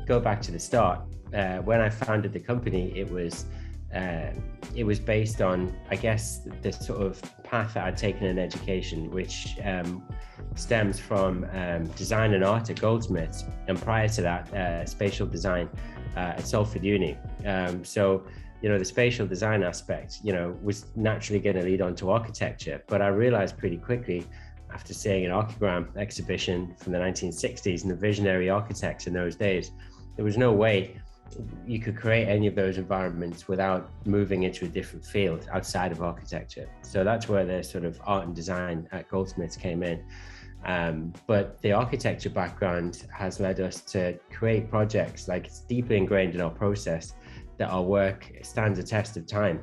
go back to the start, when I founded the company, it was based on, I guess, the sort of path that I'd taken in education, which stems from design and art at Goldsmiths, and prior to that, spatial design at Salford Uni. So, the spatial design aspect, was naturally going to lead on to architecture. But I realized pretty quickly, after seeing an Archigram exhibition from the 1960s and the visionary architects in those days, there was no way you could create any of those environments without moving into a different field outside of architecture. So that's where the sort of art and design at Goldsmiths came in. But the architecture background has led us to create projects, like it's deeply ingrained in our process, that our work stands a test of time.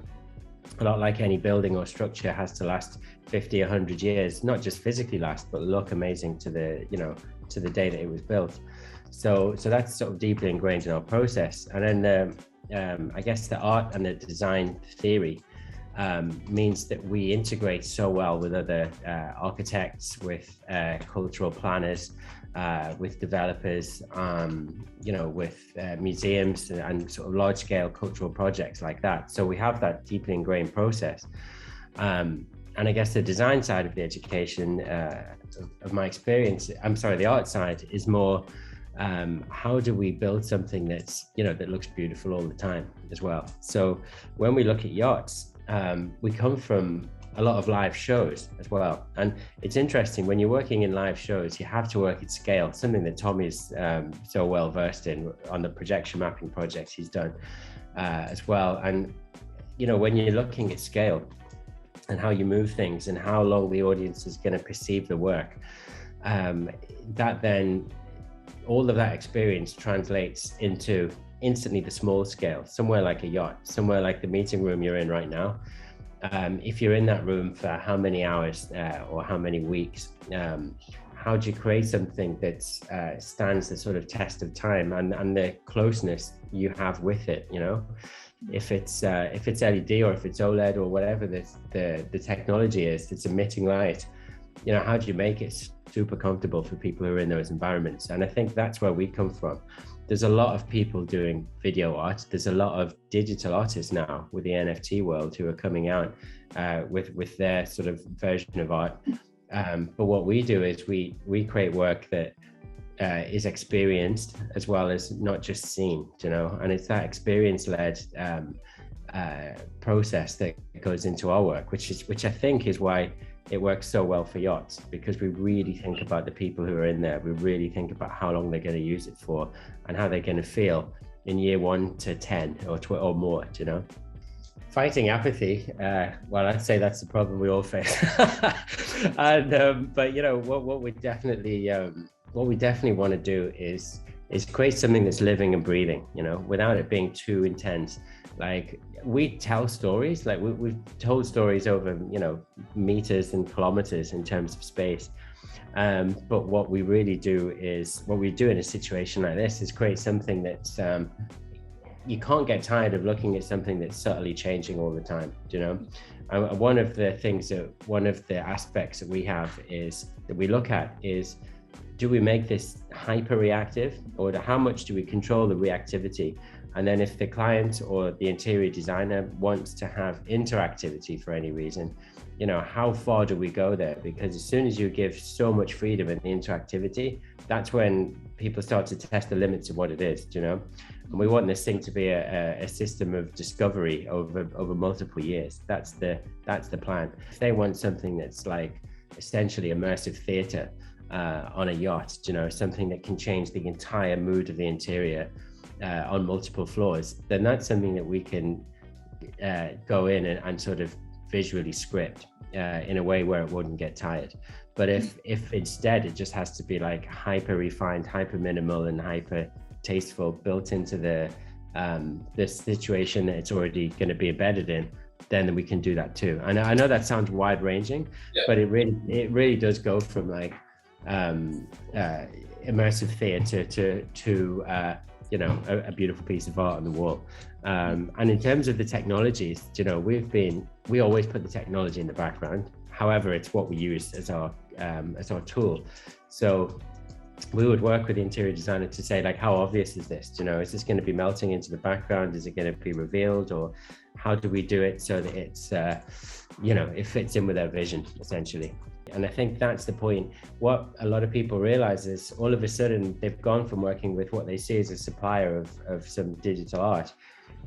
A lot like any building or structure has to last 50, 100 years, not just physically last, but look amazing to the, to the day that it was built. So that's sort of deeply ingrained in our process. And then I guess the art and the design theory means that we integrate so well with other architects, with cultural planners, with developers, with museums and sort of large scale cultural projects like that. So we have that deeply ingrained process. And I guess the design side of the education, of my experience, the art side is more, how do we build something that's, that looks beautiful all the time as well. So when we look at yachts, we come from a lot of live shows as well. And it's interesting, when you're working in live shows, you have to work at scale, something that Tommy is so well versed in on the projection mapping projects he's done as well. And, when you're looking at scale and how you move things and how long the audience is going to perceive the work, that then all of that experience translates into instantly the small scale, somewhere like a yacht, somewhere like the meeting room you're in right now. If you're in that room for how many hours or how many weeks, how do you create something that stands the sort of test of time and the closeness you have with it? If it's LED or if it's OLED or whatever the technology is that's emitting light, how do you make it super comfortable for people who are in those environments? And I think that's where we come from. There's a lot of people doing video art. There's a lot of digital artists now with the NFT world who are coming out with their sort of version of art. But what we do is we create work that is experienced as well as not just seen, and it's that experience-led process that goes into our work, which I think is why it works so well for yachts, because we really think about the people who are in there. We really think about how long they're going to use it for and how they're going to feel in year 1 to 10 or more, Fighting apathy, well, I'd say that's the problem we all face. And but what we definitely want to do is create something that's living and breathing, without it being too intense. Like, we tell stories, like we've told stories over, meters and kilometers in terms of space. But what we really do is, what we do in a situation like this is create something that's, you can't get tired of looking at something that's subtly changing all the time, one of the aspects that we have is, that we look at is, do we make this hyper reactive, or how much do we control the reactivity? And then if the client or the interior designer wants to have interactivity for any reason, how far do we go there? Because as soon as you give so much freedom in the interactivity, that's when people start to test the limits of what it is, And we want this thing to be a system of discovery over multiple years. That's the plan. If they want something that's like essentially immersive theater on a yacht, something that can change the entire mood of the interior on multiple floors, then that's something that we can go in and sort of visually script in a way where it wouldn't get tired. But if instead it just has to be like hyper refined, hyper minimal and hyper tasteful, built into the situation that it's already going to be embedded in, then we can do that too. And I know that sounds wide ranging, but it really does go from like immersive theater to a beautiful piece of art on the wall. And in terms of the technologies, we always put the technology in the background. However, it's what we use as our tool. So we would work with the interior designer to say, like, how obvious is this? You know, is this going to be melting into the background? Is it going to be revealed? Or how do we do it so that it's, you know, it fits in with our vision, essentially? And I think that's the point. What a lot of people realize is all of a sudden they've gone from working with what they see as a supplier of some digital art.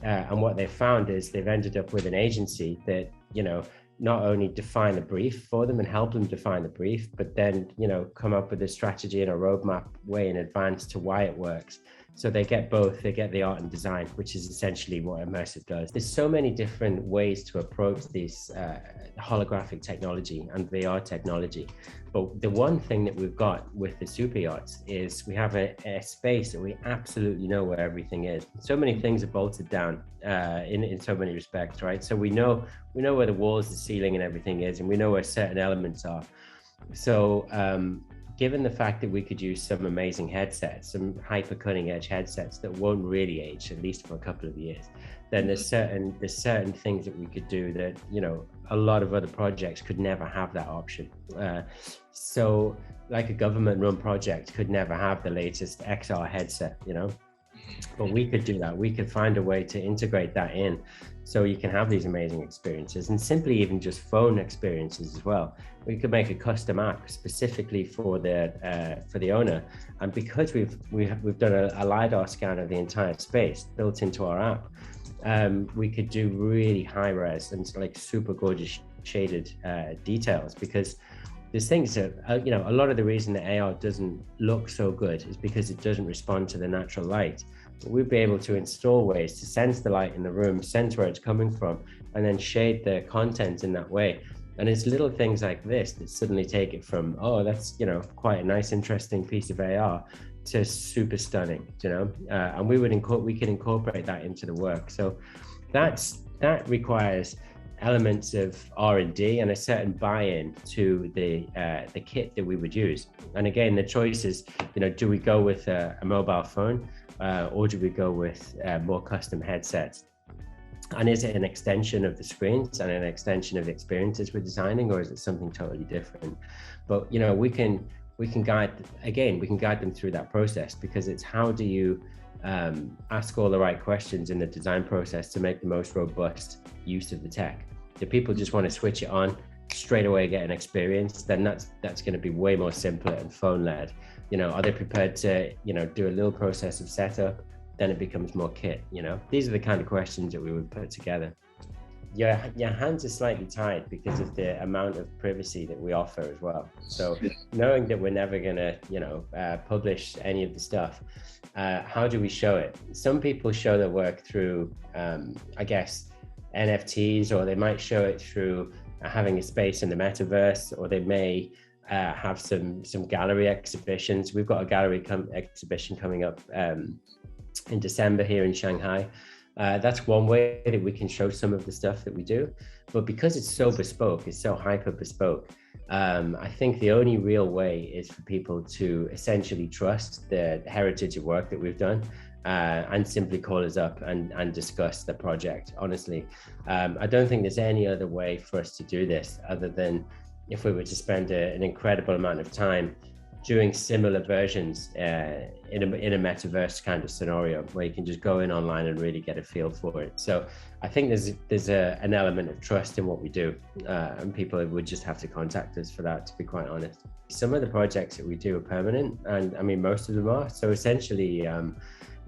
And what they've found is they've ended up with an agency that, you know, not only define a brief for them and help them define the brief, but then, you know, come up with a strategy and a roadmap way in advance to why it works. So they get both, they get the art and design, which is essentially what Immersive does. There's so many different ways to approach this holographic technology and VR technology. But the one thing that we've got with the super yachts is we have a space that we absolutely know where everything is. So many things are bolted down in so many respects, right? So we know where the walls, the ceiling and everything is, and we know where certain elements are. So given the fact that we could use some amazing headsets, some hyper cutting edge headsets that won't really age, at least for a couple of years, then there's certain things that we could do that, you know, a lot of other projects could never have that option. So like a government run project could never have the latest XR headset, you know, but we could do that. We could find a way to integrate that in so you can have these amazing experiences, and simply even just phone experiences as well. We could make a custom app specifically for the owner, and because we've done a LiDAR scan of the entire space built into our app, we could do really high res and like super gorgeous shaded details, because there's things that, you know, a lot of the reason that AR doesn't look so good is because it doesn't respond to the natural light. But we'd be able to install ways to sense the light in the room, sense where it's coming from, and then shade the content in that way. And it's little things like this that suddenly take it from, oh, that's, you know, quite a nice, interesting piece of AR, to super stunning, you know, and we could incorporate that into the work. So that requires elements of R&D and a certain buy-in to the kit that we would use. And again, the choice is, you know, do we go with a mobile phone or do we go with more custom headsets? And is it an extension of the screens and an extension of the experiences we're designing, or is it something totally different? But, you know, we can guide them through that process, because it's how do you ask all the right questions in the design process to make the most robust use of the tech. If people just want to switch it on straight away, get an experience, then that's going to be way more simpler and phone led. You know, are they prepared to, you know, do a little process of setup? Then it becomes more kit. You know, these are the kind of questions that we would put together. Your hands are slightly tied because of the amount of privacy that we offer as well. So knowing that we're never going to, you know, publish any of the stuff, how do we show it? Some people show their work through, I guess, NFTs, or they might show it through having a space in the metaverse, or they may have some gallery exhibitions. We've got a Gallerycom exhibition coming up in December here in Shanghai. That's one way that we can show some of the stuff that we do, but because it's so bespoke, it's so hyper bespoke, I think the only real way is for people to essentially trust the heritage of work that we've done, and simply call us up and discuss the project. Honestly, I don't think there's any other way for us to do this other than if we were to spend an incredible amount of time doing similar versions in a metaverse kind of scenario where you can just go in online and really get a feel for it. So I think there's an element of trust in what we do, and people would just have to contact us for that, to be quite honest. Some of the projects that we do are permanent, and I mean most of them are. So essentially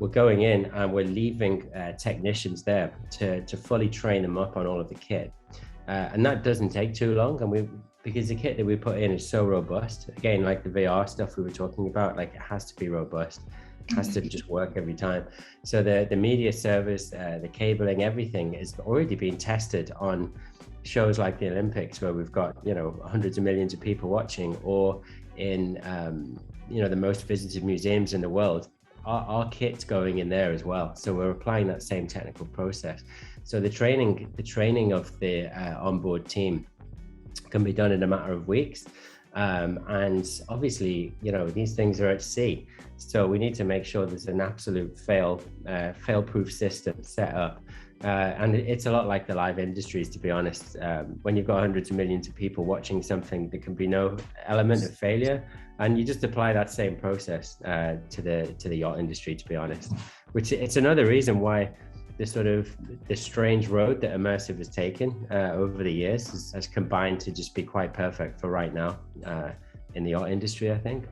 we're going in and we're leaving technicians there to fully train them up on all of the kit, and that doesn't take too long. And because the kit that we put in is so robust, again, like the VR stuff we were talking about, like it has to be robust, it has to just work every time. So the media service, the cabling, everything is already being tested on shows like the Olympics, where we've got, you know, hundreds of millions of people watching, or in you know, the most visited museums in the world. Our kit's going in there as well. So we're applying that same technical process. So the training of the onboard team can be done in a matter of weeks. And obviously, you know, these things are at sea. So we need to make sure there's an absolute fail-proof system set up. And it's a lot like the live industries, to be honest. When you've got hundreds of millions of people watching something, there can be no element of failure And you just apply that same process to the yacht industry, to be honest. Which it's another reason why the strange road that immersive has taken over the years has combined to just be quite perfect for right now in the yacht industry, I think.